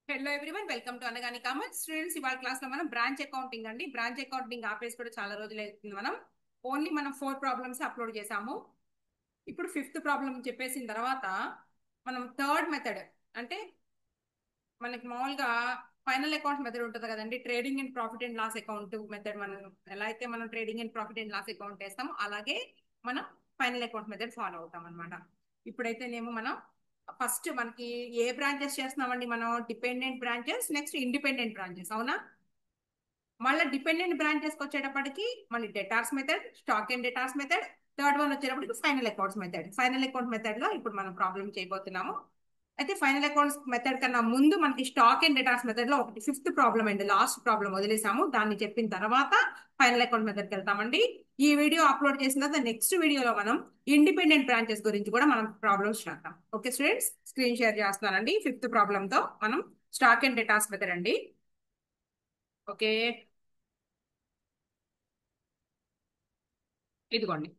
Hello everyone, welcome to Anagani commerce. Students, ఇవాళ class లో మనం బ్రాంచ్ అకౌంటింగ్ అండి. బ్రాంచ్ అకౌంటింగ్ ఆపేసి కూడా చాలా రోజులు అవుతుంది. మనం 4 ప్రాబ్లమ్స్ అప్లోడ్ చేసాము. ఇప్పుడు 5th ప్రాబ్లం చెప్పేసిన తర్వాత మనం థర్డ్ మెథడ్, అంటే మనకి మామూలుగా ఫైనల్ అకౌంట్ మెథడ్ ఉంటుంది కదండి. Trading and profit and loss account method. మనం ఎలా అయితే మనం trading and profit and loss account వేస్తామో అలాగే మనం ఫైనల్ అకౌంట్ మెథడ్ ఫాలో అవుతాం అనమాట. ఇప్పుడైతేనేమో మనం ఫస్ట్ మనకి ఏ బ్రాంచెస్ చేస్తున్నామండి? మనం dependent branches, next independent branches, అవునా? మళ్ళీ డిపెండెంట్ బ్రాంచెస్కి వచ్చేటప్పటికి మళ్ళీ debtors method, stock and debtors method, third one వచ్చేటప్పటికి final accounts method. Final account method లో ఇప్పుడు మనం ప్రాబ్లం చేయబోతున్నాము. అయితే ఫైనల్ అకౌంట్స్ మెథడ్ కన్నా ముందు మనకి స్టాక్ అండ్ డెటార్స్ మెథడ్ లో ఒకటి 5th ప్రాబ్లం అండి, లాస్ట్ ప్రాబ్లం వదిలేసాము. దాన్ని చెప్పిన తర్వాత ఫైనల్ అకౌంట్ మెథడ్కి వెళ్తామండి. ఈ వీడియో అప్లోడ్ చేసిన తర్వాత నెక్స్ట్ వీడియోలో మనం ఇండిపెండెంట్ బ్రాంచెస్ గురించి కూడా మనం ప్రాబ్లమ్స్ చేద్దాం. ఓకే స్టూడెంట్స్, స్క్రీన్ షేర్ చేస్తున్నానండి. 5th ప్రాబ్లం తో మనం స్టాక్ అండ్ డెటార్స్ మెథడ్ అండి. ఓకే, ఇదిగోండి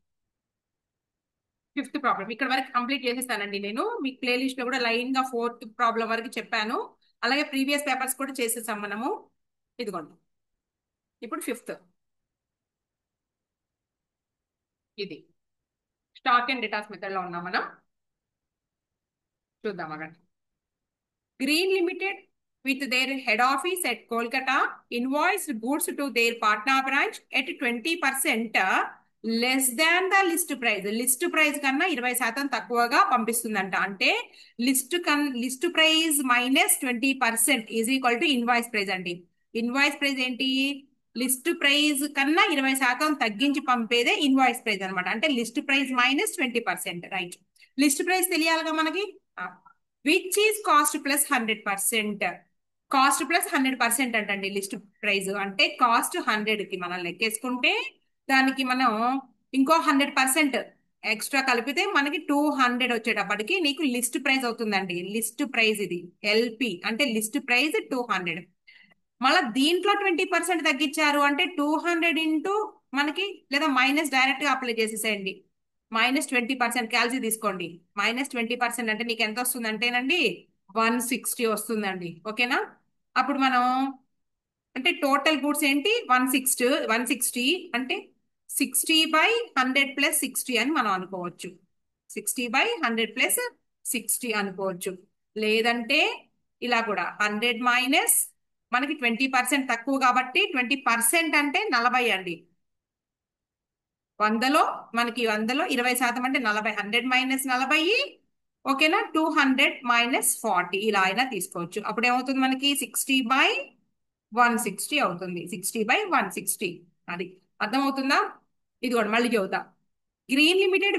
5th ప్రాబ్లం. ఇక్కడ వరకు కంప్లీట్ చేసేస్తానండి. నేను మీకు ప్లేలిస్ట్ లో కూడా లైన్ గా 4th ప్రాబ్లం వరకు చెప్పాను. అలాగే ప్రీవియస్ పేపర్స్ కూడా చేసేసాం మనము. ఇదిగోండి ఇప్పుడు 5th, ఇది స్టాక్ అండ్ డెటార్స్ మెథడ్ లో ఉన్నాం మనం. చూద్దాం అగండి. Green Limited, with their head office at Kolkata, invoiced goods to their Patna branch at 20% less than the list price. List price కన్నా 20% తక్కువగా పంపిస్తుందంట. అంటే list price minus 20% is equal to invoice price అండి. Invoice price ఏంటి? List price కన్నా 20% తగ్గించి పంపేదే invoice price అనమాట. అంటే list price minus 20%. Right, list price తెలియాలిగా మనకి. Which is cost plus 100%. Cost plus 100% అంటండి లిస్ట్ ప్రైస్. అంటే కాస్ట్ 100 కి మనం లెక్కేసుకుంటే దానికి మనం ఇంకో 100% ఎక్స్ట్రా కలిపితే మనకి 200 వచ్చేటప్పటికి నీకు లిస్ట్ ప్రైస్ అవుతుందండి. లిస్ట్ ప్రైస్ ఇది ఎల్పి, అంటే లిస్ట్ ప్రైస్ 200. మళ్ళీ దీంట్లో 20% తగ్గించారు అంటే 200 ఇంటూ మనకి, లేదా మైనస్ డైరెక్ట్ గా అప్లై చేసేసేయండి. -20% క్యాల్సి తీసుకోండి. -20% అంటే నీకు ఎంత వస్తుంది అంటేనండి 160 వస్తుందండి. ఓకేనా? అప్పుడు మనం అంటే టోటల్ గూడ్స్ ఏంటి 160 అంటే 60/100 + 60 అని మనం అనుకోవచ్చు. 60/100 + 60 అనుకోవచ్చు. లేదంటే ఇలా కూడా 100 మైనస్ మనకి 20% తక్కువ కాబట్టి 20% అంటే 40 అండి. 100లో మనకి 100లో 20% అంటే 40. 100 మైనస్ 40, ఓకేనా? 200 మైనస్ 40 ఇలా అయినా తీసుకోవచ్చు. అప్పుడు ఏమవుతుంది మనకి 60/160 అవుతుంది. 60/160 అది అర్థమవుతుందా? ఇది కూడా మళ్ళీ చెబుతా. Green limited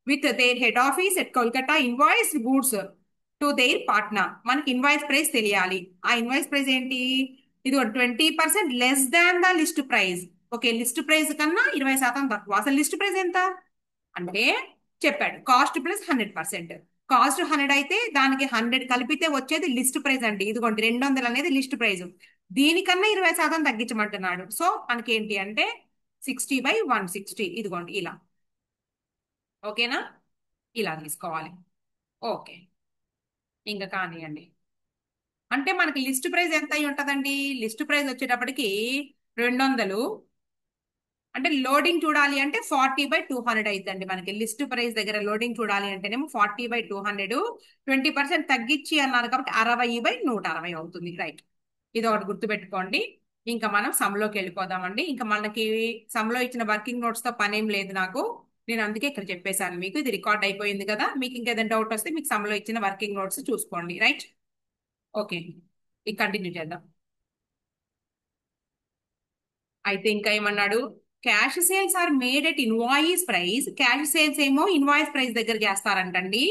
with their head office at Kolkata invoice goods to their Patna. మనకి ఇన్వాయిస్ ప్రైస్ తెలియాలి. ఆ ఇన్వాయిస్ ప్రైస్ ఏంటి? ఇది 20% less than the list price. Okay, list price కన్నా 20% తక్కువ. అసలు లిస్ట్ ప్రైస్ ఎంత అంటే చెప్పాడు, కాస్ట్ ప్లస్ 100%. కాస్ట్ 100 అయితే దానికి 100 కలిపితే వచ్చేది లిస్ట్ ప్రైస్ అండి. ఇదిగోండి 200 అనేది లిస్ట్ ప్రైస్. దీనికన్నా 20% తగ్గించమంటున్నాడు. సో మనకి ఏంటి అంటే 60/160. ఇదిగోండి ఇలా. ఓకేనా? ఇలా తీసుకోవాలి. ఓకే, ఇంకా కానివ్వండి. అంటే మనకి లిస్ట్ ప్రైస్ ఎంత అయి ఉంటదండి? లిస్ట్ ప్రైస్ వచ్చేటప్పటికి 200. అంటే లోడింగ్ చూడాలి అంటే 40/200 అవుతుందండి. మనకి లిస్ట్ ప్రైస్ దగ్గర లోడింగ్ చూడాలి అంటేనేమో 40/200. 20% తగ్గించి అన్నారు కాబట్టి 60/160 అవుతుంది. రైట్, ఇది ఒకటి గుర్తుపెట్టుకోండి. ఇంకా మనం సమ్లోకి వెళ్ళిపోదామండి. ఇంకా మనకి సమ్లో ఇచ్చిన వర్కింగ్ నోట్స్ తో పనేం లేదు నాకు. నేను అందుకే ఇక్కడ చెప్పేశాను మీకు. ఇది రికార్డ్ అయిపోయింది కదా. మీకు ఇంకేదైనా డౌట్ వస్తే మీకు సమ్లో ఇచ్చిన వర్కింగ్ నోట్స్ చూసుకోండి. రైట్, ఓకే, ఇక కంటిన్యూ చేద్దాం. అయితే ఇంకా ఏమన్నాడు? Cash sales are made at invoice price. Cash sales ఏమో ఇన్వాయిస్ ప్రైస్ దగ్గర చేస్తారంటండి.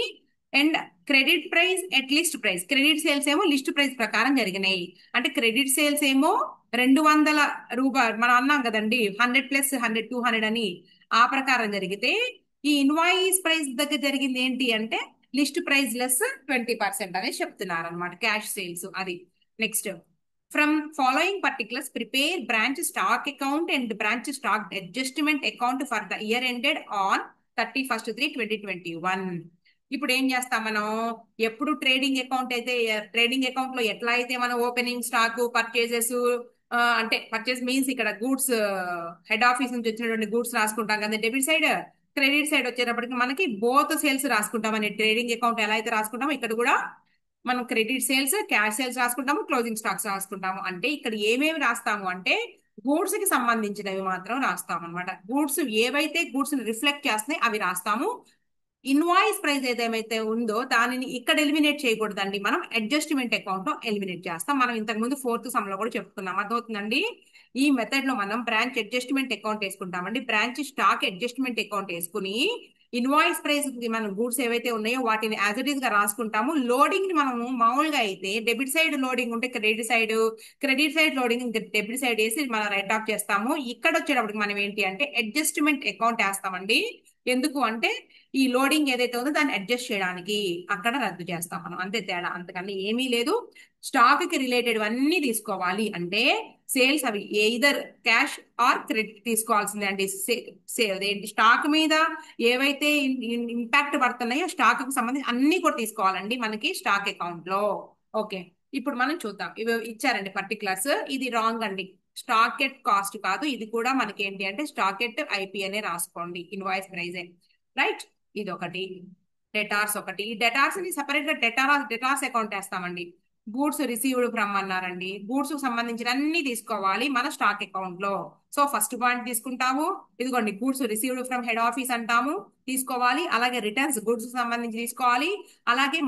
And credit price at list price. Credit sales ఏమో లిస్ట్ ప్రైస్ ప్రకారం జరిగినాయి. అంటే క్రెడిట్ సేల్స్ ఏమో 200 రూపాయలు మనం అన్నాం కదండి, 100 + 100 200 అని. ఆ ప్రకారం జరిగితే ఈ ఇన్వాయిస్ ప్రైస్ దగ్గర జరిగింది ఏంటి అంటే లిస్ట్ ప్రైస్ లెస్ 20% అనేది చెప్తున్నారు అనమాట. క్యాష్ సేల్స్ అది. Next, from following particulars, prepare branch stock account and branch stock adjustment account for the year ended on 31st 3/2021. ఇప్పుడు ఏం చేస్తాం మనం, ఎప్పుడు ట్రేడింగ్ అకౌంట్ అయితే, ట్రేడింగ్ అకౌంట్ లో ఎట్లా అయితే మనం ఓపెనింగ్ స్టాక్, పర్చేజెస్, అంటే పర్చేస్ మీన్స్ ఇక్కడ గూడ్స్, హెడ్ ఆఫీస్ నుంచి వచ్చినటువంటి గూడ్స్ రాసుకుంటాం కదా డెబిట్ సైడ్. క్రెడిట్ సైడ్ వచ్చేటప్పటికి మనకి బోత్ సేల్స్ రాసుకుంటాం అని, ట్రేడింగ్ అకౌంట్ ఎలా అయితే రాసుకుంటామో ఇక్కడ కూడా మనం క్రెడిట్ సేల్స్, క్యాష్ సేల్స్ రాసుకుంటాము, క్లోజింగ్ స్టాక్స్ రాసుకుంటాము. అంటే ఇక్కడ ఏమేమి రాస్తాము అంటే గూడ్స్ కి సంబంధించినవి మాత్రం రాస్తాం అనమాట. గూడ్స్ ఏవైతే గూడ్స్ రిఫ్లెక్ట్ చేస్తున్నాయి అవి రాస్తాము. ఇన్వాయిస్ ప్రైస్ ఏదేమైతే ఉందో దానిని ఇక్కడ ఎలిమినేట్ చేయకూడదండి, మనం అడ్జస్ట్మెంట్ అకౌంట్ లో ఎలిమినేట్ చేస్తాం. మనం ఇంతకు ముందు ఫోర్త్ సమ్ లో కూడా చెప్పుకున్నాం, అర్థమవుతుందండి. ఈ మెథడ్ లో మనం బ్రాంచ్ అడ్జస్ట్మెంట్ అకౌంట్ వేసుకుంటామండి. బ్రాంచ్ స్టాక్ అడ్జస్ట్మెంట్ అకౌంట్ వేసుకుని ఇన్వాయిస్ ప్రైస్ మనం గూడ్స్ ఏవైతే ఉన్నాయో వాటిని యాజ్ ఇట్ ఈస్ గా రాసుకుంటాము. లోడింగ్ ని మనము మామూలుగా అయితే డెబిట్ సైడ్ లోడింగ్ ఉంటే credit side loading debit side వేసి మనం రైట్ ఆఫ్ చేస్తాము. ఇక్కడ వచ్చేటప్పటికి మనం ఏంటి అంటే అడ్జస్ట్మెంట్ అకౌంట్ వేస్తామండి. ఎందుకు అంటే ఈ లోడింగ్ ఏదైతే ఉందో దాన్ని అడ్జస్ట్ చేయడానికి అక్కడ రద్దు చేస్తాం మనం, అంతే తేడా, అంతకన్నా ఏమీ లేదు. స్టాక్ కి రిలేటెడ్ అన్ని తీసుకోవాలి అంటే సేల్స్ అవి ఎయిదర్ క్యాష్ ఆర్ క్రెడిట్ తీసుకోవాల్సిందే అండి. ఏంటి స్టాక్ మీద ఏవైతే ఇంపాక్ట్ పడుతున్నాయో స్టాక్ కు సంబంధించి అన్ని కూడా తీసుకోవాలండి మనకి స్టాక్ అకౌంట్ లో. ఓకే, ఇప్పుడు మనం చూద్దాం. ఇవి ఇచ్చారండి పర్టికులర్స్, ఇది రాంగ్ అండి. స్టాక్ ఎట్ కాస్ట్ కాదు, ఇది కూడా మనకి ఏంటి అంటే స్టాక్ ఎట్ ఐపీ అనే రాసుకోండి, ఇన్వాయిస్ ప్రైజే, రైట్. ఇది ఒకటి. డెటార్స్ ఒకటి, డెటార్స్ ని సెపరేట్ గా డెటార్స్ అకౌంట్ వేస్తామండి. గూడ్స్ రిసీవ్డ్ ఫ్రమ్ అన్నారండి, గూడ్స్ కు సంబంధించిన అన్ని తీసుకోవాలి మన స్టాక్ అకౌంట్ లో. సో ఫస్ట్ పాయింట్ తీసుకుంటాము, ఇదిగోండి goods received from head office అంటాము, తీసుకోవాలి. అలాగే రిటర్న్స్ గూడ్స్ కు సంబంధించి తీసుకోవాలి. అలాగే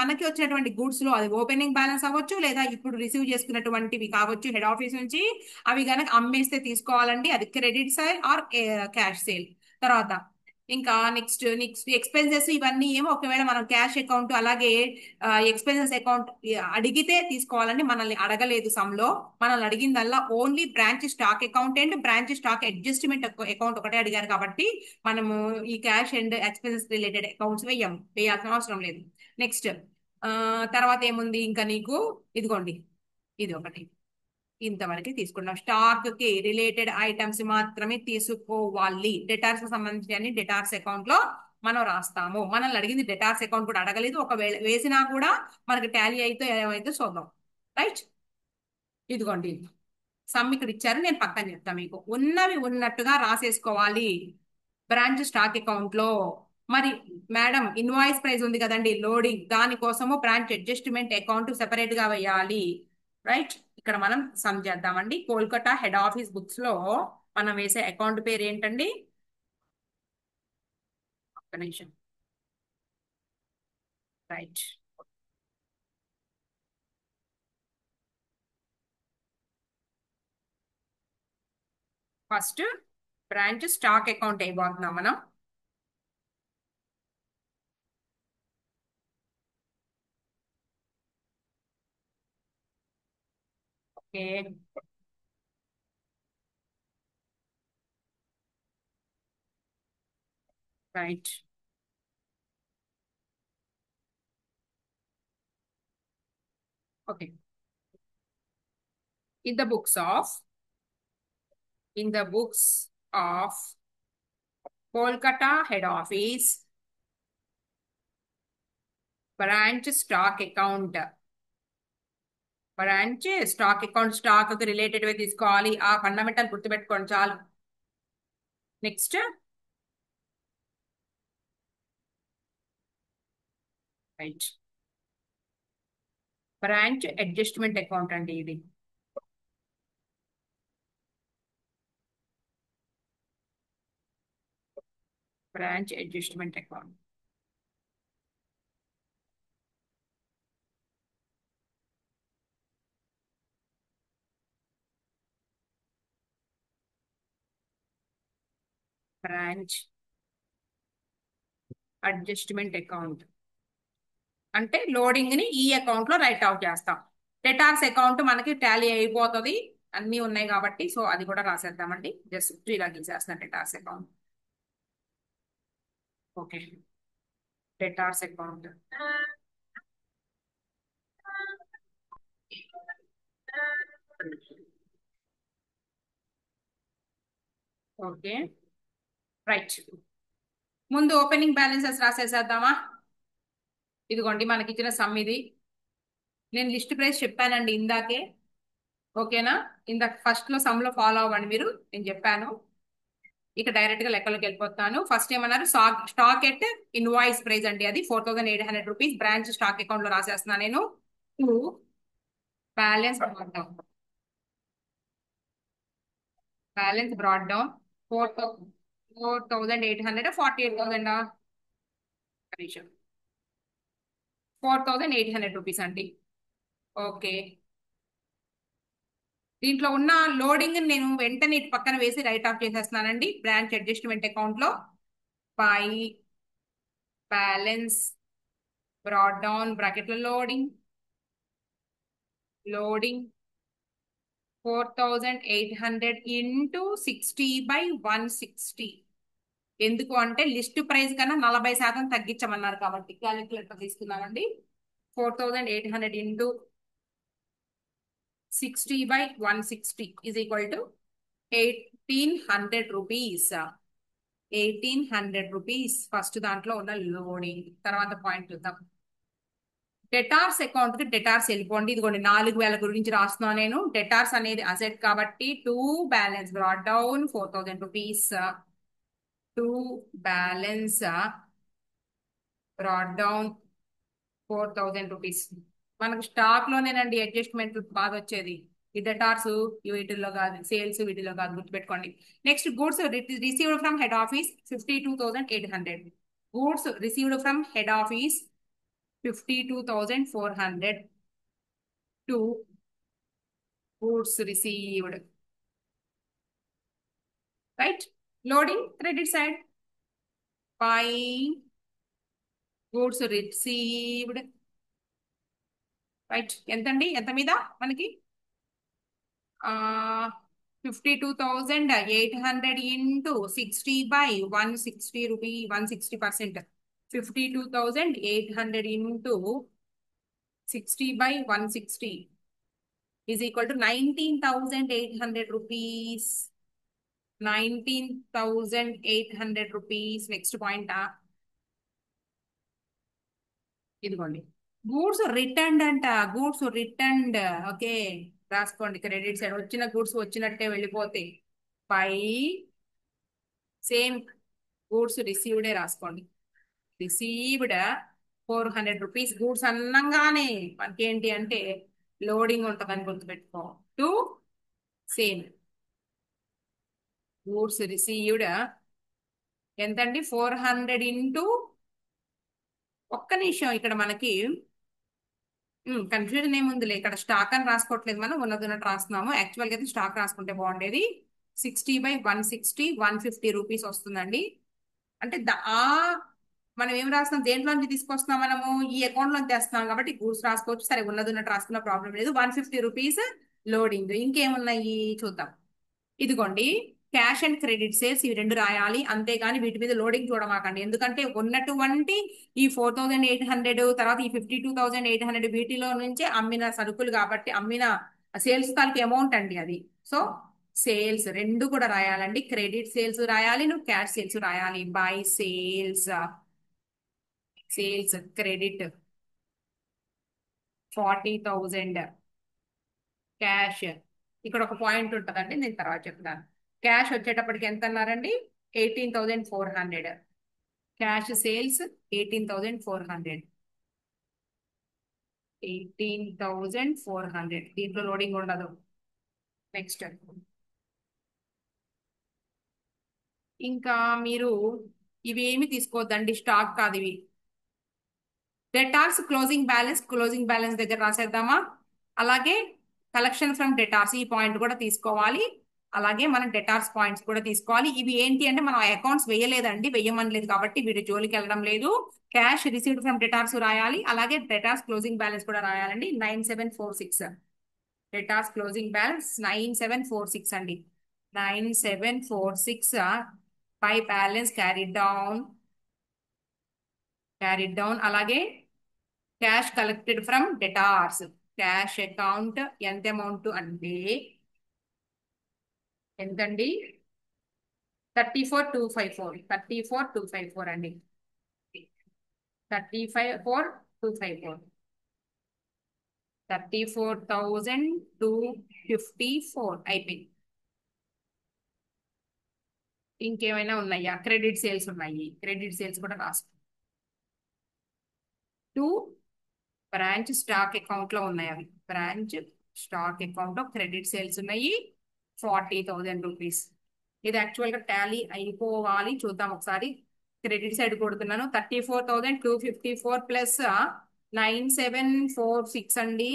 మనకి వచ్చినటువంటి గూడ్స్ లో అది ఓపెనింగ్ బ్యాలెన్స్ అవ్వచ్చు, లేదా ఇప్పుడు రిసీవ్ చేసుకున్నటువంటివి కావచ్చు హెడ్ ఆఫీస్ నుంచి, అవి కనుక అమ్మేస్తే తీసుకోవాలండి, అది credit sale or cash sale. తర్వాత ఇంకా నెక్స్ట్ ఎక్స్పెన్సెస్ ఇవన్నీ ఏమో ఒకవేళ మనం క్యాష్ అకౌంట్ అలాగే ఎక్స్పెన్సెస్ అకౌంట్ అడిగితే తీసుకోవాలండి. మనల్ని అడగలేదు సమ్ లో, మనల్ని అడిగిందల్లా only branch stock account and branch stock adjustment account ఒకటే అడిగారు కాబట్టి మనము ఈ cash and expenses related accounts వేయాల్సిన అవసరం లేదు. నెక్స్ట్ తర్వాత ఏముంది ఇంకా నీకు, ఇదిగోండి ఇది ఒకటి, ఇంతవరకు తీసుకున్నాం. స్టాక్ కి రిలేటెడ్ ఐటమ్స్ మాత్రమే తీసుకోవాలి. డెటార్స్ కి సంబంధించి అన్ని డెటార్స్ అకౌంట్ లో మనం రాస్తాము. మనల్ని అడిగింది డెటార్స్ అకౌంట్ కూడా అడగలేదు, ఒకవేళ వేసినా కూడా మనకి టాలీ అయితే ఏమైతే చూద్దాం, రైట్. ఇదిగోండి సమ్ ఇక్కడ ఇచ్చారు, నేను పక్కన చెప్తాను మీకు. ఉన్నవి ఉన్నట్టుగా రాసేసుకోవాలి బ్రాంచ్ స్టాక్ అకౌంట్ లో. మరి మేడం ఇన్వాయిస్ ప్రైస్ ఉంది కదండి లోడింగ్, దానికోసము బ్రాంచ్ అడ్జస్ట్మెంట్ అకౌంట్ సెపరేట్ గా వేయాలి, రైట్. ఇక్కడ మనం సమ్ చేద్దామండి. కోల్కతా హెడ్ ఆఫీస్ బుక్స్ లో మనం వేసే అకౌంట్ పేరు ఏంటండి, ఒక్క నిమిషం, right. First branch stock account అయిపోతున్నాం మనం. Okay, right. Okay, in the books of in the books of Kolkata head office, branch stock account, branch stock account stock కి రిలేటెడ్ తీసుకోవాలి. ఆ ఫండమెంటల్ గుర్తుపెట్టుకోండి చాలు. Next right, branch adjustment account అండి ఇది. Branch adjustment account, branch adjustment account అంటే loading ని ఈ అకౌంట్ లో రైట్ అవుట్ చేస్తాం. డెటార్స్ అకౌంట్ మనకి టాలీ అయిపోతుంది, అన్ని ఉన్నాయి కాబట్టి, సో అది కూడా రాసేద్దామండి. జస్ట్ ఇలా గీసేస్తాం debtors account. Okay, debtors account. Okay, right. ముందు ఓపెనింగ్ బ్యాలెన్సెస్ రాసేసేద్దామా. ఇదిగోండి మనకి ఇచ్చిన సమ్ ఇది. నేను లిస్ట్ ప్రైస్ చెప్పానండి ఇందాకే. ఓకేనా? ఇందాక ఫస్ట్ లో సమ్ లో ఫాలో అవ్వండి మీరు, నేను చెప్పాను. ఇక డైరెక్ట్ గా లెక్కలోకి వెళ్ళిపోతాను. ఫస్ట్ ఏమన్నారు, స్టాక్ ఎట్ ఇన్వాయిస్ ప్రైస్ అండి, అది 4800 రూపీస్ బ్రాంచ్ స్టాక్ అకౌంట్ లో రాసేస్తున్నాను నేను. To balance brought down 4800 48,000 4800 rupees అండి. ఓకే. దీంట్లో ఉన్న లోడింగ్ నేను వెంటనే ఇటు పక్కన వేసి రైట్ ఆఫ్ చేసేస్తున్నానండి బ్రాంచ్ అడ్జస్ట్మెంట్ అకౌంట్ లో. By balance brought down bracket లో లోడింగ్ 4800 ఇంటూ 60/160. ఎందుకు అంటే లిస్ట్ ప్రైస్ కన్నా 40% తగ్గించమన్నారు కాబట్టి క్యాలిక్యులేటర్ తీసుకున్నామండి. 4800 into 60/160 is equal to 1800 rupees. 1800 rupees first దాంట్లో ఉన్న లోడింగ్. తర్వాత పాయింట్ చూద్దాం. డెటార్స్ అకౌంట్ కి డెటార్స్ వెళ్ళిపోండి. ఇదిగోండి 4000 గురించి రాస్తున్నాను నేను. డెటార్స్ అనేది అసెట్ కాబట్టి to balance brought down 4000 rupees. To balance brought down 4000 rupees. మనకు స్టాక్ లోనేనండి అడ్జస్ట్మెంట్ బాగా వచ్చేది. ఈ డెటార్స్ వీటిల్లో కాదు, సేల్స్ వీటిలో కాదు, గుర్తుపెట్టుకోండి. Next goods received from head office 52,800. Goods received from head office 52,400 to goods received. Right? Loading credit side by goods received. Right? ఎంతండి? ఎంత మీద మనకి 52,800 into 60/160 rupee 160%. 52,800 into 60/160 is equal to 19,800 rupees. 19,800 rupees. Next point ఇదిగోండి, goods return అంట. Goods return. Okay, రాసుకోండి. Credit side వచ్చిన goods వచ్చినట్టే వెళ్ళిపోతాయి. పై సేమ్ గూడ్స్ రిసీవ్డే రాసుకోండి. Received 400 rupees. గూడ్స్ అన్నంగానే మనకి ఏంటి అంటే లోడింగ్ ఉంటుందని గుర్తుపెట్టుకో. టు సేమ్ గూడ్స్ రిసీవ్డ్ ఎంతండి? 400 ఇంటూ, ఒక్క నిమిషం, ఇక్కడ మనకి కన్ఫ్యూజన్ ఏముందిలే. ఇక్కడ స్టాక్ అని రాసుకోవట్లేదు, మనం ఉన్నది రాస్తున్నాము. యాక్చువల్గా అయితే స్టాక్ రాసుకుంటే బాగుండేది. 60/160 150 రూపీస్ వస్తుందండి. అంటే మనం ఏం రాస్తున్నాం, దేంట్లో నుంచి తీసుకొస్తున్నాం, మనము ఈ అకౌంట్ లో తెస్తున్నాం కాబట్టి గూడ్స్ రాసుకోవచ్చు. సరే, ఉన్నది రాసుకున్న ప్రాబ్లం లేదు. 150 రూపీస్ లోడింగ్. ఇంకేమున్నాయి చూద్దాం. ఇదిగోండి, క్యాష్ అండ్ క్రెడిట్ సేల్స్ ఇవి రెండు రాయాలి, అంతేగాని వీటి మీద లోడింగ్ చూడమాకండి. ఎందుకంటే ఉన్నటువంటి ఈ 4800 తర్వాత ఈ 52,800 వీటిలో నుంచే అమ్మిన సరుకులు కాబట్టి అమ్మిన సేల్స్ తాలూకు అమౌంట్ అండి అది. సో సేల్స్ రెండు కూడా రాయాలండి. క్రెడిట్ సేల్స్ రాయాలి, నువ్వు క్యాష్ సేల్స్ రాయాలి. By sales credit 40,000 cash. ఇక్కడ ఒక పాయింట్ ఉంటుందండి, నేను తర్వాత చెప్తాను. క్యాష్ వచ్చేటప్పటికి ఎంత అన్నారండి? 18,400. Cash sales 18,400. 18,400 దీంట్లో లోడింగ్ ఉండదు. నెక్స్ట్ ఇంకా మీరు ఇవేమి తీసుకోవద్దండి, స్టాక్ కాదు ఇవి. డెటార్స్ క్లోజింగ్ బ్యాలెన్స్ దగ్గర రాసేద్దామా? అలాగే కలెక్షన్ ఫ్రమ్ డెటార్స్ ఈ పాయింట్ కూడా తీసుకోవాలి. అలాగే మనం డెటార్స్ పాయింట్స్ కూడా తీసుకోవాలి. ఇవి ఏంటి అంటే మనం అకౌంట్స్ వేయలేదండి, వేయమనలేదు కాబట్టి వీటి జోలికి వెళ్ళడం లేదు. క్యాష్ రిసీవ్డ్ ఫ్రమ్ డెటార్స్ రాయాలి, అలాగే డెటార్స్ క్లోజింగ్ బ్యాలెన్స్ కూడా రాయాలండి. 9746 డెటార్స్ క్లోజింగ్ బ్యాలెన్స్ 9746 అండి. 9746 బై బ్యాలెన్స్ క్యారీడ్ డౌన్. అలాగే cash collected from debtors. Cash account ఎంత అమౌంట్ అంటే ఎంతండి? 34,254 అండి. 35,4 254 34,254 అయిపోయింది. ఇంకేమైనా ఉన్నాయా? క్రెడిట్ సేల్స్ ఉన్నాయి, క్రెడిట్ సేల్స్ కూడా రాసుకో. టూ బ్రాంచ్ స్టాక్ అకౌంట్ లో ఉన్నాయి అవి. బ్రాంచ్ స్టాక్ అకౌంట్ లో క్రెడిట్ సేల్స్ ఉన్నాయి 40,000 రూపీస్. ఇది యాక్చువల్ గా టాలీ అయిపోవాలి, చూద్దాం ఒకసారి. Credit side కొడుతున్నాను. 34,254 ప్లస్ 9,746 అండి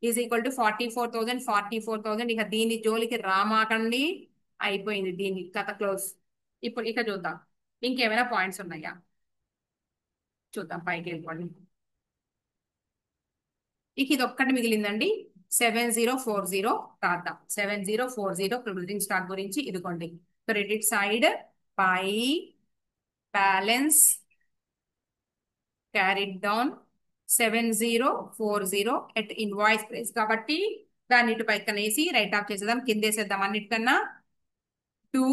ఈజ్ ఈక్వల్ టు 44,000. 44,000 ఇక దీని జోలికి రామాకండి, అయిపోయింది దీని కథ క్లోజ్. ఇప్పుడు ఇక చూద్దాం ఇంకేమైనా పాయింట్స్ ఉన్నాయా, చూద్దాం పైకి వెళ్ళిపోండి. ఇక ఇది ఒక్కటి మిగిలిందండి. 7040 రాద్దాం. 7040 క్లోజింగ్ స్టాక్ గురించి ఇదిగోండి. క్రెడిట్ సైడ్ పై balance carried down 7040 at invoice price కాబట్టి దాన్ని ఇటు పైకనేసి రైట్ ఆఫ్ చేసేద్దాం, కిందేసేద్దాం. అన్నిటికన్నా 2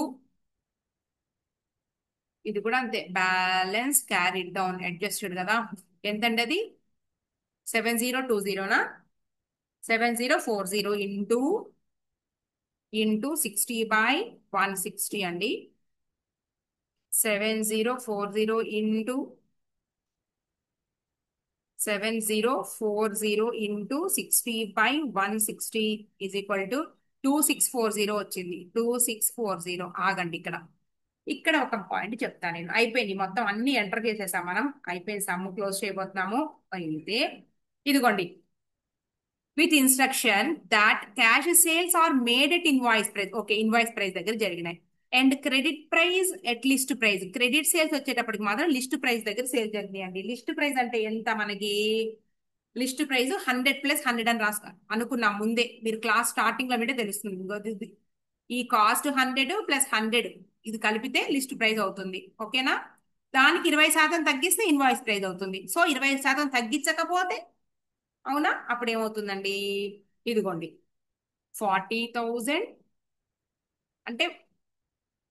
ఇది కూడా అంతే. బ్యాలెన్స్ క్యారీడ్ డౌన్ అడ్జస్టెడ్ కదా, ఎంతండి అది? 7020నా 7040 ఇంటూ 60/160 అండి. 7040 ఇంటూ 60/160 ఈజ్ ఈక్వల్ టు 2640 వచ్చింది. 2640. ఆగండి, ఇక్కడ ఒక పాయింట్ చెప్తాను నేను. అయిపోయింది మొత్తం అన్ని ఎంటర్ చేసేసాం మనం. అయిపోయింది, సమ్ క్లోజ్ చేయబోతున్నాము. అయితే ఇదిగోండి, with instruction that cash sales are made at invoice price. Okay, invoice price దగ్గర జరిగినాయి. And credit price at list price. Credit sales వచ్చేటప్పటికి మాత్రం లిస్ట్ ప్రైస్ దగ్గర సేల్ జరిగినాయి అండి. లిస్ట్ ప్రైస్ అంటే ఎంత మనకి? లిస్ట్ ప్రైస్ 100+100 అని అనుకున్నాం ముందే. మీరు క్లాస్ స్టార్టింగ్ లో వింటే తెలుస్తుంది. ఈ కాస్ట్ 100+100 ఇది కలిపితే లిస్ట్ ప్రైస్ అవుతుంది. ఓకేనా? దానికి 20% తగ్గిస్తే ఇన్వాయిస్ ప్రైస్ అవుతుంది. సో 20% తగ్గించకపోతే, అవునా, అప్పుడు ఏమవుతుందండి? ఇదిగోండి 40,000 అంటే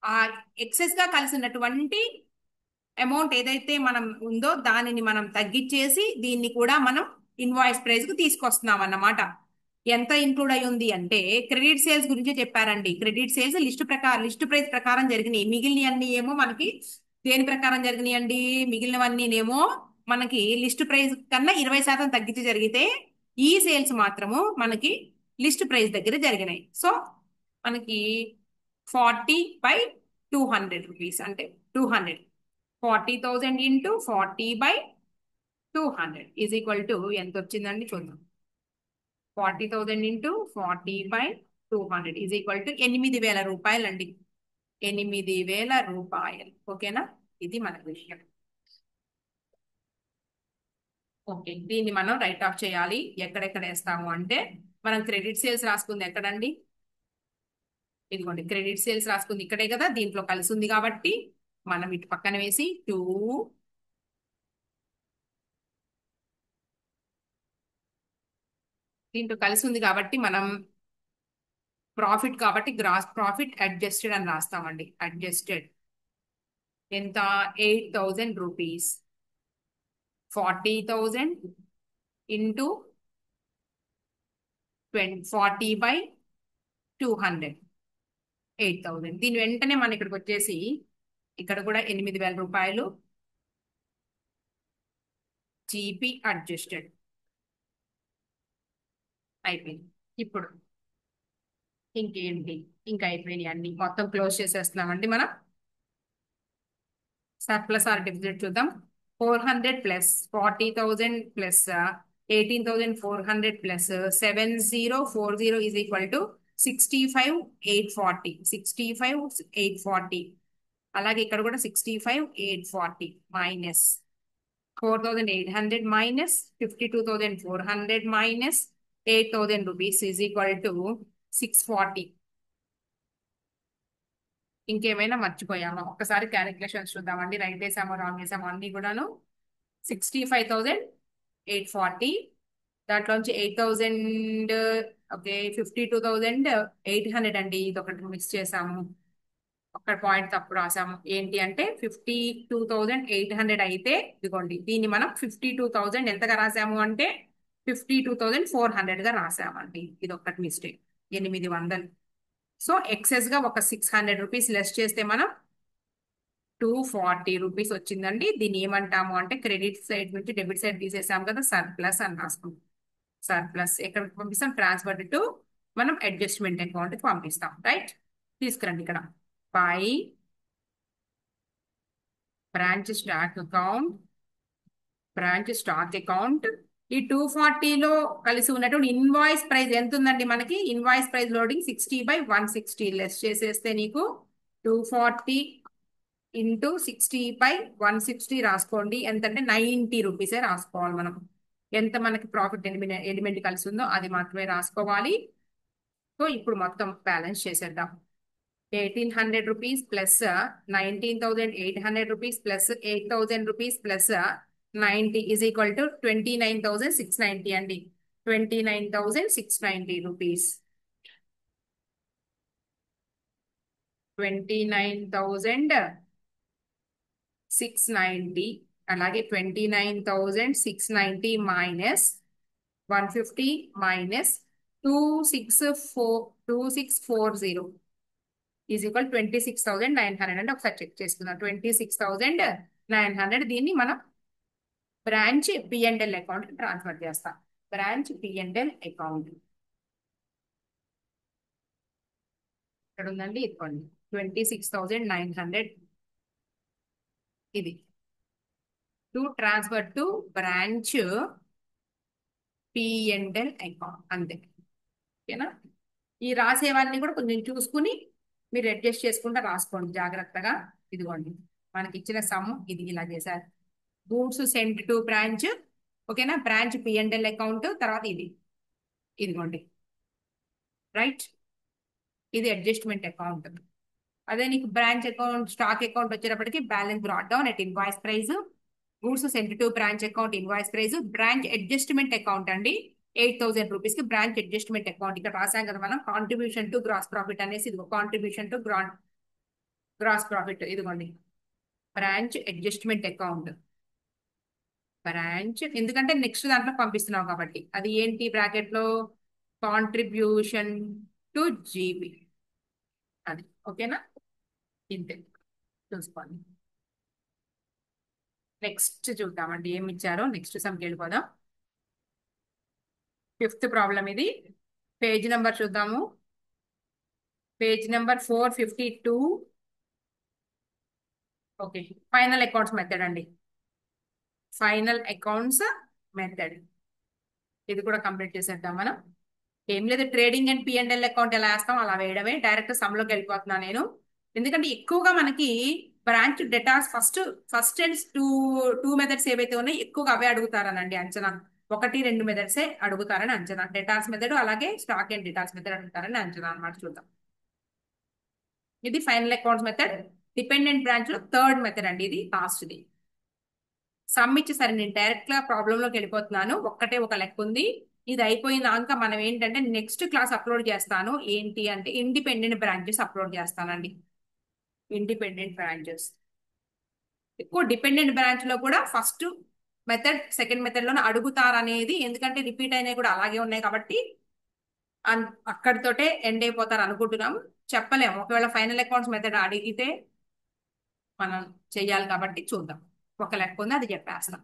ఆ ఎక్సెస్ గా కలిసినటువంటి అమౌంట్ ఏదైతే మనం ఉందో దానిని మనం తగ్గించేసి దీన్ని కూడా మనం ఇన్వాయిస్ ప్రైస్ కు తీసుకొస్తున్నాం అన్నమాట. ఎంత ఇంక్లూడ్ అయి ఉంది అంటే క్రెడిట్ సేల్స్ గురించి చెప్పారండి. క్రెడిట్ సేల్స్ లిస్ట్ ప్రైస్ ప్రకారం జరిగినాయి. మిగిలినవన్నీ ఏమో మనకి దేని ప్రకారం జరిగినాయి అండి? మిగిలినవన్నీనేమో మనకి లిస్ట్ ప్రైస్ కన్నా 20% తగ్గించి జరిగితే, ఈ సేల్స్ మాత్రము మనకి లిస్ట్ ప్రైస్ దగ్గర జరిగినాయి. సో మనకి 40/200 రూపీస్ అంటే 200. 40,000 ఇంటూ 40/200 ఈజ్ ఈక్వల్ టు ఎంత వచ్చిందండి చూద్దాం. 40,000 ఇంటూ 40/200 ఈజ్ ఈక్వల్ టు 8,000 రూపాయలు అండి. 8,000 రూపాయలు. ఓకేనా? ఇది మన విషయం. ఓకే, దీన్ని మనం రైట్ ఆఫ్ చేయాలి. ఎక్కడెక్కడ వేస్తాము అంటే, మనం క్రెడిట్ సేల్స్ రాసుకుంది ఎక్కడండి? ఇదిగోండి, క్రెడిట్ సేల్స్ రాసుకుంది ఇక్కడే కదా, దీంట్లో కలిసి ఉంది కాబట్టి మనం ఇటు పక్కన వేసి 2 దీంట్లో కలిసి ఉంది కాబట్టి మనం ప్రాఫిట్ కాబట్టి గ్రాస్ ప్రాఫిట్ అడ్జస్టెడ్ అని రాస్తామండి. అడ్జస్టెడ్ ఎంత? 8,000 రూపీస్. 40,000 ఇంటూ 40/200 8,000. దీని వెంటనే మన ఇక్కడికి వచ్చేసి ఇక్కడ కూడా 8,000 రూపాయలు జీపీ అడ్జస్టెడ్ అయిపోయింది. ఇప్పుడు ఇంకేంటి? ఇంకా అయిపోయినాయి అన్ని, మొత్తం క్లోజ్ చేసేస్తున్నామండి మనం. సర్ప్లస్ ఆర్ డెఫిసిట్ చూద్దాం. 400 plus 40,000 plus 18,400 plus 7040 is equal to 65,840. 65,840. అలాగే ఇక్కడ కూడా 65,840 minus 4,800 minus 52,400 minus 8,000 rupees is equal to 640. ఇంకేమైనా మర్చిపోయామా? ఒక్కసారి క్యాలిక్యులేషన్స్ చూద్దామండి. రైట్ వేసామో రాంగ్ వేసామో అన్ని కూడాను. 65,840 దాంట్లోంచి 8,000 ఓకే 52,800 అండి. ఇది ఒకటి మిక్స్ చేసాము. ఒక్క పాయింట్ తప్పు రాసాము. ఏంటి అంటే 52,800 అయితే ఇదిగోండి దీన్ని మనం 52,000 ఎంతగా రాసాము అంటే 52,400 గా రాసామండి. ఇది ఒక్కటి మిస్టేక్. 800. సో ఎక్సెస్ గా ఒక 600 రూపీస్ లెస్ చేస్తే మనం 240 రూపీస్ వచ్చిందండి. దీన్ని ఏమంటాము అంటే క్రెడిట్ సైడ్ నుంచి డెబిట్ సైడ్ తీసేసాం కదా, సర్ప్లస్ అని రాసుకుంటాం. సర్ప్లస్ ఎక్కడికి పంపిస్తాం? ట్రాన్స్ఫర్ టు మనం అడ్జస్ట్మెంట్ అకౌంట్ కి పంపిస్తాం. రైట్, తీసుకురండి ఇక్కడ. By branch stock account, branch stock account. ఈ 240లో కలిసి ఉన్నటువంటి ఇన్వాయిస్ ప్రైస్ ఎంత ఉందండి మనకి? ఇన్వాయిస్ ప్రైస్ లోడింగ్ 60/160 లెస్ చేసేస్తే నీకు 240 ఇంటూ 60/160 రాసుకోండి. ఎంతంటే 90 రూపీసే రాసుకోవాలి మనం. ఎంత మనకి ప్రాఫిట్ ఎలిమెంట్ కలిసి ఉందో అది మాత్రమే రాసుకోవాలి. సో ఇప్పుడు మొత్తం బ్యాలెన్స్ చేసేద్దాం. 1,800 rupees plus 19,800 rupees plus 8,000 rupees plus 90 is equal to 29,690 అండి. 29,690 రూపీస్. 29,690 అలాగే 29,690 మైనస్ 150 మైనస్ 2640 ఈజ్ ఈక్వల్ 26,900 అంటే ఒకసారి చెక్ చేసుకుందాం. 26,900 దీన్ని మనం బ్రాంచ్ పిఎండ్ఎల్ అకౌంట్ ట్రాన్స్ఫర్ చేస్తాం. బ్రాంచ్ పిఎండ్ఎల్ అకౌంట్ ఇక్కడ ఉందండి, ఇదిగోండి 26,900 ఇది to transfer two branch P&L account. అంతే, ఓకేనా? ఈ రాసేవన్నీ కూడా కొంచెం చూసుకుని మీరు అడ్జస్ట్ చేసుకుంటా రాసుకోండి జాగ్రత్తగా. ఇదిగోండి మనకి ఇచ్చిన సమ్ ఇది ఇలా చేశారు. గూడ్స్ సెంట్ టు బ్రాంచ్, ఓకేనా? బ్రాంచ్ పిఎండ్ఎల్ అకౌంట్, తర్వాత ఇది ఇదిగోండి. రైట్, ఇది అడ్జస్ట్మెంట్ అకౌంట్. అదే నీకు బ్రాంచ్ అకౌంట్ స్టాక్ అకౌంట్ వచ్చేటప్పటికి balance brought down at invoice price, goods sent to branch account invoice price, branch adjustment account అండి 8,000 రూపీస్ కి బ్రాంచ్ అడ్జస్ట్మెంట్ అకౌంట్. ఇక్కడ రాసాం కదా మనం కాంట్రిబ్యూషన్ టు గ్రాస్ ప్రాఫిట్ అనేసి. ఇదిగో కాంట్రిబ్యూషన్ టు గ్రాస్ ప్రాఫిట్, ఇదిగోండి బ్రాంచ్ అడ్జస్ట్మెంట్ అకౌంట్. బ్రాంచ్ ఎందుకంటే నెక్స్ట్ దాంట్లో పంపిస్తున్నావు కాబట్టి అది ఏంటి బ్రాకెట్ లో కాంట్రిబ్యూషన్ టు జీబీ అది, ఓకేనా? ఇంతే, చూసుకోండి. నెక్స్ట్ చూద్దామండి ఏమి ఇచ్చారో. నెక్స్ట్ సమ్కి వెళ్ళిపోదాం. 5th ప్రాబ్లం ఇది. పేజ్ నెంబర్ చూద్దాము. Page number 452. Okay, final accounts method అండి. ఫైనల్ అకౌంట్స్ మెథడ్ ఇది కూడా కంప్లీట్ చేసేద్దాం మనం. ఏం లేదు, ట్రేడింగ్ అండ్ పిఎండ్ఎల్ అకౌంట్ ఎలా వేస్తాం అలా వేయడమే. డైరెక్ట్ సమ్లోకి వెళ్ళిపోతున్నా నేను. ఎందుకంటే ఎక్కువగా మనకి branch datas first and two methods ఏవైతే ఉన్నాయో ఎక్కువగా అవే అడుగుతారనండి అంచనా. 1-2 మెథడ్సే అడుగుతారని అంచనా. డేటాస్ మెథడ్ అలాగే స్టాక్ అండ్ డేటాస్ మెథడ్ అడుగుతారని అంచనా అనమాట. చూద్దాం. ఇది final accounts method. Dependent branch లో 3rd మెథడ్ అండి, ఇది లాస్ట్ది. సమ్ ఇచ్చి సరే నేను డైరెక్ట్ గా ప్రాబ్లం లోకి వెళ్ళిపోతున్నాను. ఒక్కటే ఒక లెక్క ఉంది. ఇది అయిపోయినాక మనం ఏంటంటే నెక్స్ట్ క్లాస్ అప్లోడ్ చేస్తాను. ఏంటి అంటే ఇండిపెండెంట్ బ్రాంచెస్ అప్లోడ్ చేస్తానండి. ఇండిపెండెంట్ బ్రాంచెస్ ఎక్కువ డిపెండెంట్ బ్రాంచ్ లో కూడా ఫస్ట్ మెథడ్ సెకండ్ మెథడ్ లోనే అడుగుతారనేది. ఎందుకంటే రిపీట్ అయినవి కూడా అలాగే ఉన్నాయి కాబట్టి అక్కడితోటే ఎండ్ అయిపోతారు అనుకుంటున్నాం. చెప్పలేము, ఒకవేళ ఫైనల్ అకౌంట్స్ మెథడ్ అడిగితే మనం చెయ్యాలి కాబట్టి చూద్దాం. ఒక లెక్క ఉంది, అది చెప్పేస్తాం.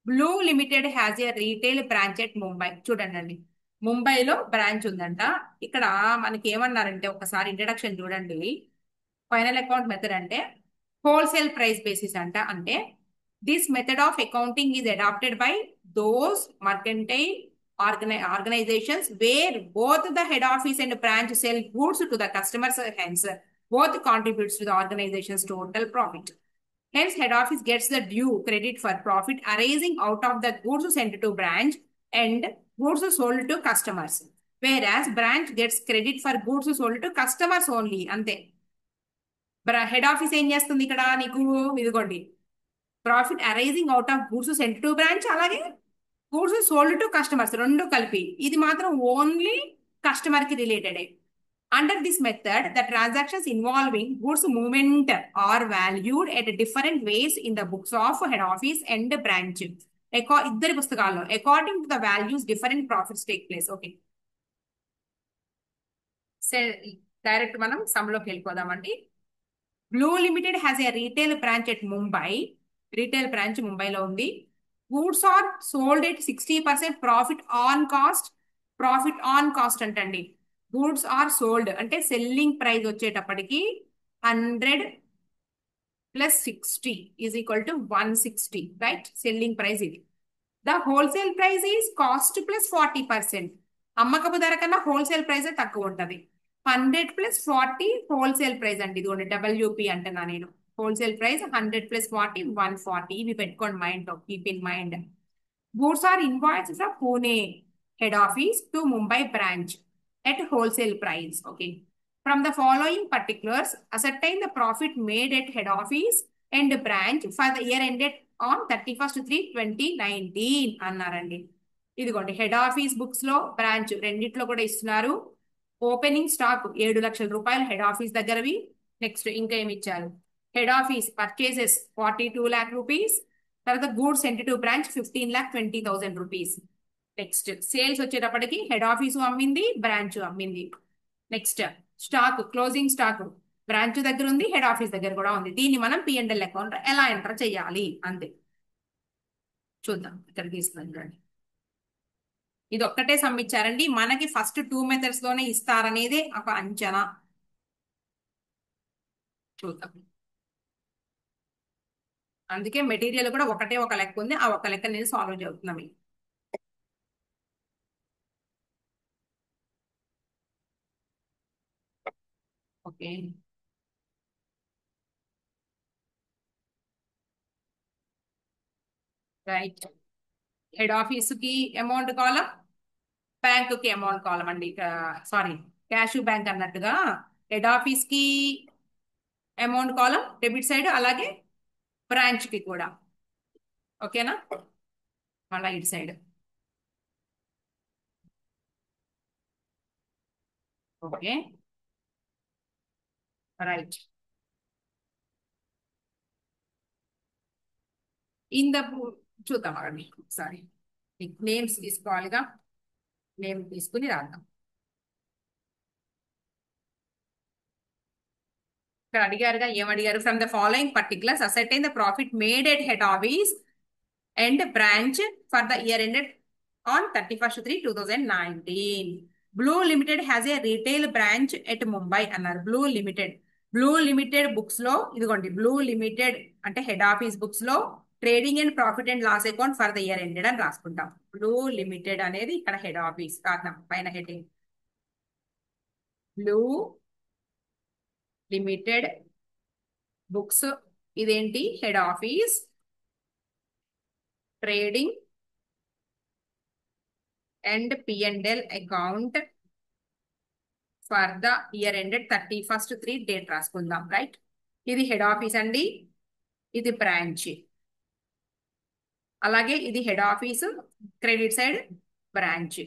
Blue Limited has a retail branch at Mumbai. చూడండి అండి, ముంబైలో బ్రాంచ్ ఉందంట. ఇక్కడ మనకి ఏమన్నారంటే ఒకసారి ఇంట్రడక్షన్ చూడండి. ఫైనల్ అకౌంట్ మెథడ్ అంటే హోల్సేల్ ప్రైస్ బేసిస్ అంట. అంటే this method of accounting is adapted by those mercantile organizations where both the head office and branch sell goods to the customers, hence both contributes to the organization's total profit. Hence head office gets the due credit for profit arising out of the goods sent to branch and goods sold to customers, whereas branch gets credit for goods sold to customers only. అంతే. Head office ఏం చేస్తుంది ఇక్కడ నీకు? ఇదిగోండి, profit arising out of goods sent to branch, అలాగే goods sold to customers, రెండు కలిపి. ఇది మాత్రం ఓన్లీ కస్టమర్ కి related. Under this method, the transactions involving goods movement are valued at different ways in the books of head office and branch. ఇద్దరి పుస్తకాల్లో according to the values different profits take place. Okay, direct మనం సమ్లోకి వెళ్ళిపోదామండి. Blue Limited has a retail branch at Mumbai. Retail branch ముంబైలో ఉంది. Goods are sold at 60% profit on cost. Profit on cost అంటండి. Goods are sold అంటే selling price వచ్చేటప్పటికి 100 plus 60 is equal to 160, right? Selling price ఇది. The wholesale price is cost plus 40%. అమ్మకపు ధర కన్నా wholesale price తక్కువ ఉంటది. 100 ప్లస్ 40 హోల్సేల్ ప్రైస్ అండి. ఇదిగోండి డబ్ల్యూపి అంటున్నా నేను. Wholesale price 100 plus 40 140. ఇవి పెట్టుకోండి మైండ్ లో, keep in mind. Goods are invoiced from Pune head office to Mumbai branch at wholesale price. Okay. From the following particulars, ascertain the profit made at head office and branch for the year ended on 31st-3/2019 అన్నారండి. ఇదిగోండి head office books లో branch రెండిట్లో కూడా ఇస్తున్నారు. Opening stock 7 లక్షల రూపాయలు head office దగ్గరవి. Next ఇంకా ఏమి ఇచ్చారు? Head office purchases 42 lakh rupees. తర్వాత goods sent to branch 15,20,000 rupees. Next sales వచ్చేటప్పటికి హెడ్ ఆఫీసు అమ్మింది, బ్రాంచ్ అమ్మింది. Next stock, closing stock branch దగ్గర ఉంది, హెడ్ ఆఫీస్ దగ్గర కూడా ఉంది. దీన్ని మనం P&L అకౌంట్ ఎలా ఎంటర్ చేయాలి అంతే. చూద్దాం, ఇక్కడ తీసుకున్నాం చూడండి. ఇది ఒక్కటే సమ్ ఇచ్చారండి. మనకి ఫస్ట్ 2 మెథడ్స్ లోనే ఇస్తారనేదే ఒక అంచనా. చూద్దాం. అందుకే మెటీరియల్ కూడా ఒకటే ఒక లెక్క ఉంది. ఆ ఒక లెక్క నేను సాల్వ్ చేస్తున్నాం. Okay, right. హెడ్ ఆఫీస్ కి అమౌంట్ కాలం, బ్యాంక్ కి అమౌంట్ కాలం అండి. సారీ, క్యాష్ బ్యాంక్ అన్నట్టుగా హెడ్ ఆఫీస్ కి అమౌంట్ కాలం డెబిట్ సైడ్, అలాగే బ్రాంచ్ కి కూడా. ఓకేనా? మళ్ళీ ఇటు side. Okay, right. In the చూద్దాం అక్కడ ఒకసారి. నేమ్స్ తీసుకోవాలిగా, నేమ్ తీసుకుని రాద్దాం. ఇక్కడ అడిగారుగా, ఏమడిగారు? From the following particulars ascertain the profit made at head office and branch for the year ended on 31st-3/2019. Blue Limited has a retail branch at Mumbai అన్నారు. Blue Limited, Blue Limited books లో ఇదిగోండి, Blue Limited అంటే head office books లో trading and profit and loss account for the year ended అని రాసుకుంటాం. Blue limited అనేది ఇక్కడ head office కారణం, పైన హెడ్డింగ్ బ్లూ లిమిటెడ్ బుక్స్. ఇదేంటి? Head office trading and P&L account for the year ended 31st-3 date రాసుకుందాం, right? ఇది head office అండి, ఇది బ్రాంచ్. అలాగే ఇది head office, credit side branch.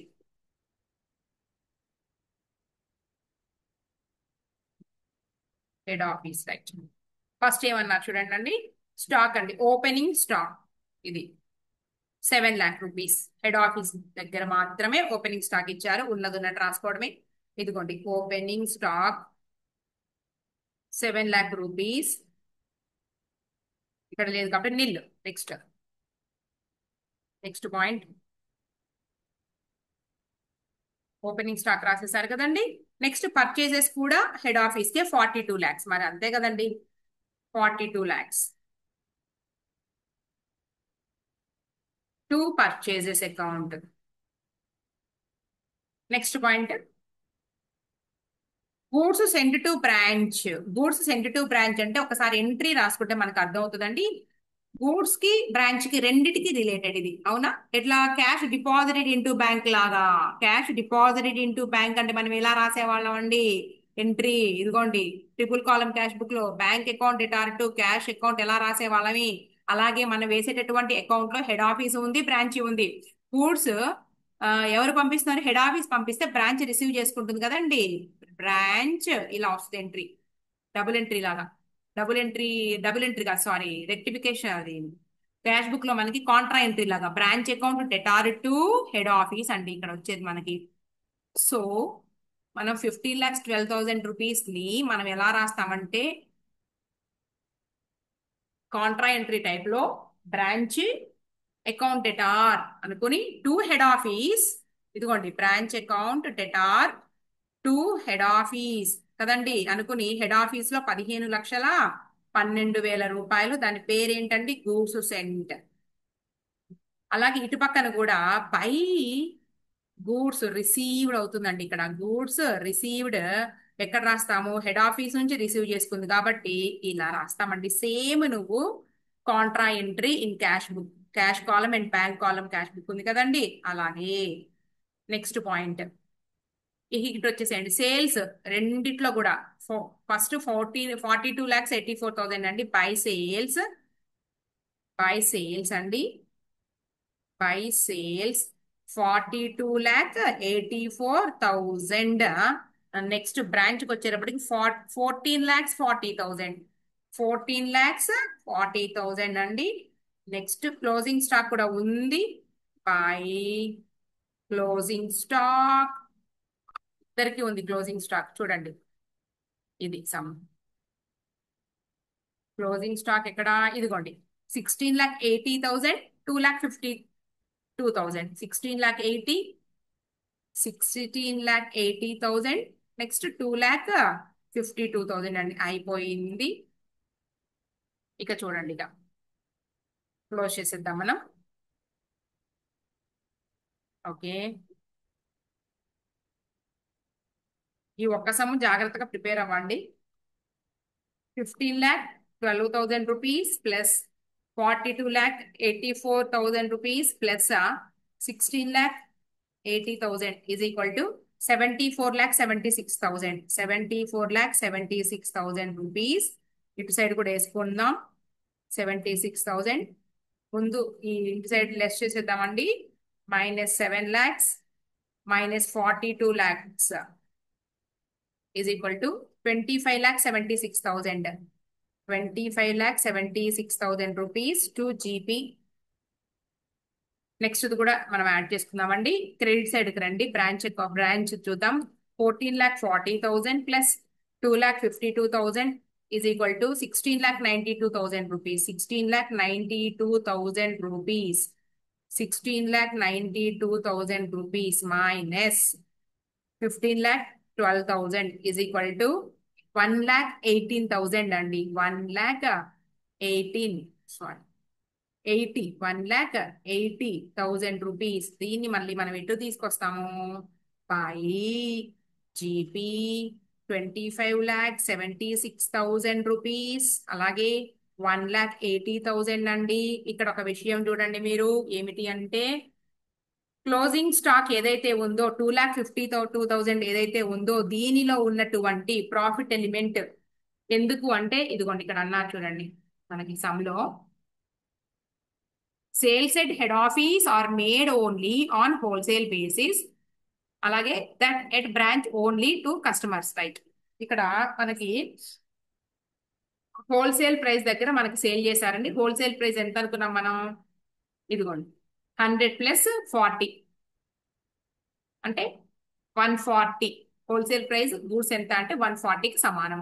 Head office, right. First ఏమన్నారు చూడండి అండి, స్టాక్ అండి. ఓపెనింగ్ స్టాక్ ఇది 7 lakh రూపీస్. హెడ్ ఆఫీస్ దగ్గర మాత్రమే ఓపెనింగ్ స్టాక్ ఇచ్చారు, ఉన్నది ఉన్నట్టు రాసుకోవడమే. ఇదిగోండి ఓపెనింగ్ స్టాక్ 7 lakh రూపీస్. ఇక్కడ లేదు కాబట్టి నిల్. నెక్స్ట్ పాయింట్, ఓపెనింగ్ స్టాక్ రాసేసారు కదండి. నెక్స్ట్ పర్చేజెస్ కూడా హెడ్ ఆఫీస్ కే 42 lakhs. మరి అంతే కదండి, 42 lakhs to purchases account. Next point, goods send two branch. Goods send two branch అంటే ఒకసారి ఎంట్రీ రాసుకుంటే మనకు అర్థం అవుతుందండి. గూడ్స్ కి బ్రాంచ్ కి రెండిటికి రిలేటెడ్ ఇది. అవునా? ఎట్లా? క్యాష్ డిపాజిటెడ్ ఇంటూ బ్యాంక్ లాగా. క్యాష్ డిపాజిటెడ్ ఇంటూ బ్యాంక్ అంటే మనం ఎలా రాసేవాళ్ళం అండి? ఎంట్రీ ఇదిగోండి, ట్రిపుల్ కాలం క్యాష్ బుక్ లో bank account ఎటార్ to cash account ఎలా రాసేవాళ్ళమి, అలాగే మనం వేసేటటువంటి అకౌంట్ లో హెడ్ ఆఫీస్ ఉంది, బ్రాంచ్ ఉంది. గూడ్స్ ఎవరు పంపిస్తున్నారు? హెడ్ ఆఫీస్ పంపిస్తే బ్రాంచ్ రిసీవ్ చేసుకుంటుంది కదండి. బ్రాంచ్ ఇలా వస్తుంది ఎంట్రీ, డబుల్ ఎంట్రీ లాగా. డబుల్ ఎంట్రీ కాదు, సారీ, రెక్టిఫికేషన్. అది క్యాష్ బుక్ లో మనకి కాంట్రా ఎంట్రీ లాగా branch account debtor to head office అండి ఇక్కడ వచ్చేది మనకి. సో మనం 15,12,000 రూపీస్ ని మనం ఎలా రాస్తామంటే కాంట్రా ఎంట్రీ టైప్ లో బ్రాంచ్ అకౌంట్ డెటార్ అనుకుని టు హెడ్ ఆఫీస్. ఇదిగోండి branch account debtor to head office కదండి అనుకుని హెడ్ ఆఫీస్ లో 15,12,000 రూపాయలు. దాని పేరేంటండి? Goods cent. అలాగే ఇటు పక్కన కూడా బై గూడ్స్ రిసీవ్డ్ అవుతుందండి. ఇక్కడ గూడ్స్ రిసీవ్డ్ ఎక్కడ రాస్తాము? హెడ్ ఆఫీస్ నుంచి రిసీవ్ చేసుకుంది కాబట్టి ఇలా రాస్తామండి. సేమ్ నువ్వు Contra entry in cash book, cash column and bank column cash book ఉంది కదండి, అలాగే. నెక్స్ట్ పాయింట్ ఇటు వచ్చేసేయండి. సేల్స్ రెండిట్లో కూడా ఫస్ట్ 42,84,000 అండి. బై సేల్స్ అండి. By sales 42,84,000. నెక్స్ట్ బ్రాంచ్ కి వచ్చేటప్పటికి 14,40,000. 14,40,000 అండి. నెక్స్ట్ క్లోజింగ్ స్టాక్ కూడా ఉంది. బై క్లోజింగ్ స్టాక్ ఇద్దరికి ఉంది. క్లోజింగ్ స్టాక్ చూడండి, ఇది సమ్ క్లోజింగ్ స్టాక్ ఎక్కడ? ఇదిగోండి 16,80,000, 2,52,000. 16,80,000 నెక్స్ట్ 2,52,000 అండి. అయిపోయింది. ఇక చూడండి, ఇక క్లోజ్ చేసేద్దాం మనం. ఓకే, ఈ ఒక్క సమ్ము జాగ్రత్తగా ప్రిపేర్ అవ్వండి. 15,12,000 rupees plus 42,84,000 rupees plus 16,80,000 is equal to 74,76,000. 74,76,000 rupees. ఇటు సైడ్ కూడా వేసుకుందాం 76,000. ముందు ఈ ఇంటి సైడ్ లెస్ చేసేద్దామండి. -7 lakhs -42 lakhs is equal to 25,76,000. 25,76,000 rupees to GP. Next కూడా మనం యాడ్ చేసుకుందామండి. క్రెడిట్ సైడ్ కి రండి. బ్రాంచ్ చూద్దాం. 14,40,000 plus 2,52,000 is equal to 16,92,000 rupees. 16,92,000 rupees. 16,92,000 rupees minus 15,12,000 is equal to 1,18,000 అండి. 1,18 సారీ 1,80,000 రూపీస్. దీన్ని మళ్ళీ మనం ఎటు తీసుకొస్తాము? బై జీపీ 25,76,000 రూపీస్ అలాగే 1,80,000 అండి. ఇక్కడ ఒక విషయం చూడండి మీరు, ఏమిటి అంటే క్లోజింగ్ స్టాక్ ఏదైతే ఉందో 2,52,000 ఏదైతే ఉందో దీనిలో ఉన్నటువంటి ప్రాఫిట్ ఎలిమెంట్ ఎందుకు అంటే ఇదిగోండి ఇక్కడ అన్నారు చూడండి మనకి సమ్ లో sales at head office are made only on wholesale basis, అలాగే that at branch only to customers. Right, ఇక్కడ మనకి హోల్సేల్ ప్రైస్ దగ్గర మనకి సేల్ చేశారండి. హోల్సేల్ ప్రైస్ ఎంత అనుకున్నాం మనం? ఇదిగోండి 100 ప్లస్ 40 అంటే 140. హోల్సేల్ ప్రైస్ గూడ్స్ ఎంత అంటే 140కి సమానం.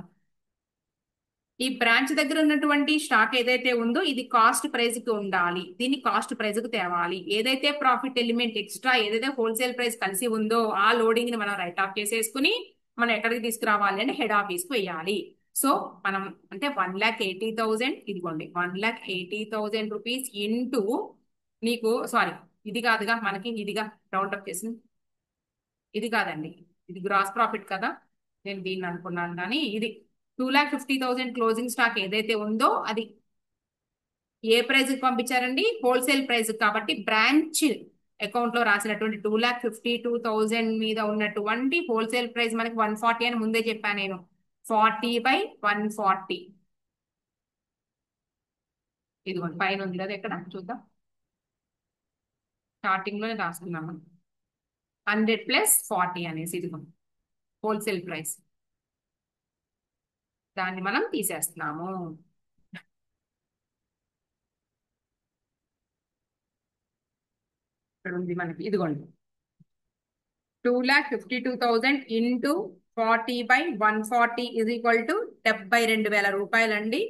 ఈ బ్రాంచ్ దగ్గర ఉన్నటువంటి స్టాక్ ఏదైతే ఉందో ఇది కాస్ట్ ప్రైస్ కి ఉండాలి. దీన్ని కాస్ట్ ప్రైస్ కి తేవాలి. ఏదైతే ప్రాఫిట్ ఎలిమెంట్ ఎక్స్ట్రా ఏదైతే హోల్సేల్ ప్రైస్ కలిసి ఉందో ఆ లోడింగ్ ని మనం రైట్ ఆఫ్ చేసేసుకుని మనం ఎక్కడికి తీసుకురావాలి అంటే హెడ్ ఆఫీస్ కు వేయాలి. సో మనం అంటే 1,80,000 ఇదిగోండి 1,80,000 రూపీస్ ఇంటూ నీకు సారీ ఇది కాదుగా మనకి, ఇదిగా రౌండ్ అప్ చేసింది ఇది కాదండి, ఇది గ్రాస్ ప్రాఫిట్ కదా, నేను దీన్ని అనుకున్నాను. కానీ ఇది 2,50,000 క్లోజింగ్ స్టాక్ ఏదైతే ఉందో అది ఏ ప్రైస్ కి పంపించారండి? హోల్సేల్ ప్రైస్ కాబట్టి బ్రాంచ్ అకౌంట్ లో రాసినటువంటి 2,52,000 మీద ఉన్నటువంటి హోల్సేల్ ప్రైస్ మనకి 140 అని ముందే చెప్పాను నేను. 40/140 ఇదిగోండి పైన ఉంది కదా, ఎక్కడ చూద్దాం, స్టార్టింగ్ లోనే రాసుకున్నాము. 100 ప్లస్ 40 అనేసి ఇదిగో హోల్సేల్ ప్రైస్. దాన్ని మనం తీసేస్తున్నాము. ఇక్కడ ఉంది మనకి, ఇదిగోండి 2,52,000 ఇంటూ 40/140 ఈజ్ ఈక్వల్ టు 72,000 రూపాయలండి.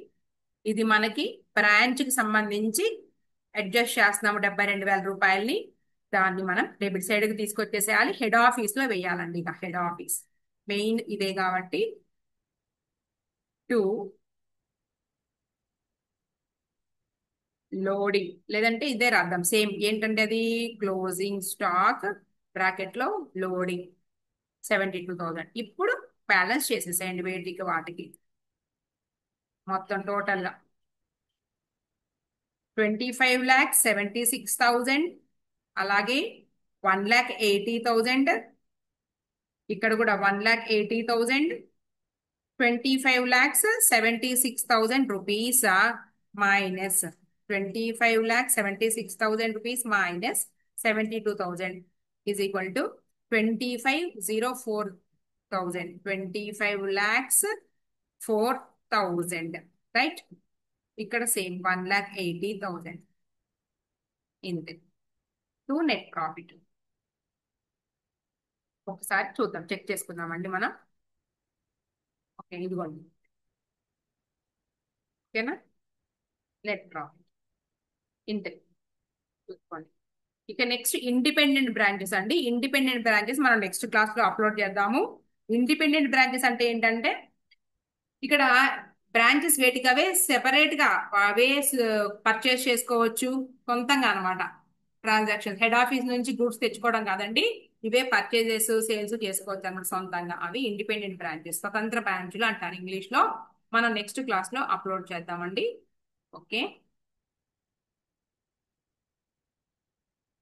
ఇది మనకి బ్రాంచ్ కి సంబంధించి అడ్జస్ట్ చేస్తున్నాము 72,000 రూపాయలని. దాన్ని మనం డెబిట్ సైడ్ కి తీసుకొచ్చేసేయాలి. హెడ్ ఆఫీస్ లో వేయాలండి. ఇక హెడ్ ఆఫీస్ మెయిన్ ఇదే కాబట్టి 2 లోడింగ్, లేదంటే ఇదే రాద్దాం సేమ్. ఏంటంటే అది క్లోజింగ్ స్టాక్ బ్రాకెట్ లో లోడింగ్ 72,000. ఇప్పుడు బ్యాలెన్స్ చేసేసేయండి వేటికి వాటికి. మొత్తం టోటల్ 25,76,000, అలాగే 1,80,000, ఇక్కడ కూడా 1,80,000, 25,76,000 rupees minus 25,76,000 rupees minus 72,000 is equal to 25,04,000, 25,04,000 right. ఇక్కడ సేమ్ 1,80,000 ఇంతే టు నెట్ ప్రాఫిట్. ఒకసారి చూద్దాం, చెక్ చేసుకుందామండి మనం. ఓకే ఇదిగోండి, ఓకేనా, నెట్ ప్రాఫిట్ ఇంతే చూసుకోండి. ఇక నెక్స్ట్ ఇండిపెండెంట్ బ్రాంచెస్ అండి. ఇండిపెండెంట్ బ్రాంచెస్ మనం నెక్స్ట్ క్లాస్ లో అప్లోడ్ చేద్దాము. ఇండిపెండెంట్ బ్రాంచెస్ అంటే ఏంటంటే ఇక్కడ బ్రాంచెస్ వేటికి అవే సెపరేట్ గా అవే పర్చేస్ చేసుకోవచ్చు సొంతంగా అనమాట. ట్రాన్సాక్షన్ హెడ్ ఆఫీస్ నుంచి గూడ్స్ తెచ్చుకోవడం కాదండి, ఇవే పర్చేజెస్ సేల్స్ చేసుకోవచ్చు అనమాట సొంతంగా. అవి ఇండిపెండెంట్ బ్రాంచెస్, స్వతంత్ర బ్రాంచులు అంటారు ఇంగ్లీష్ లో. మనం నెక్స్ట్ క్లాస్ లో అప్లోడ్ చేద్దామండి. ఓకే.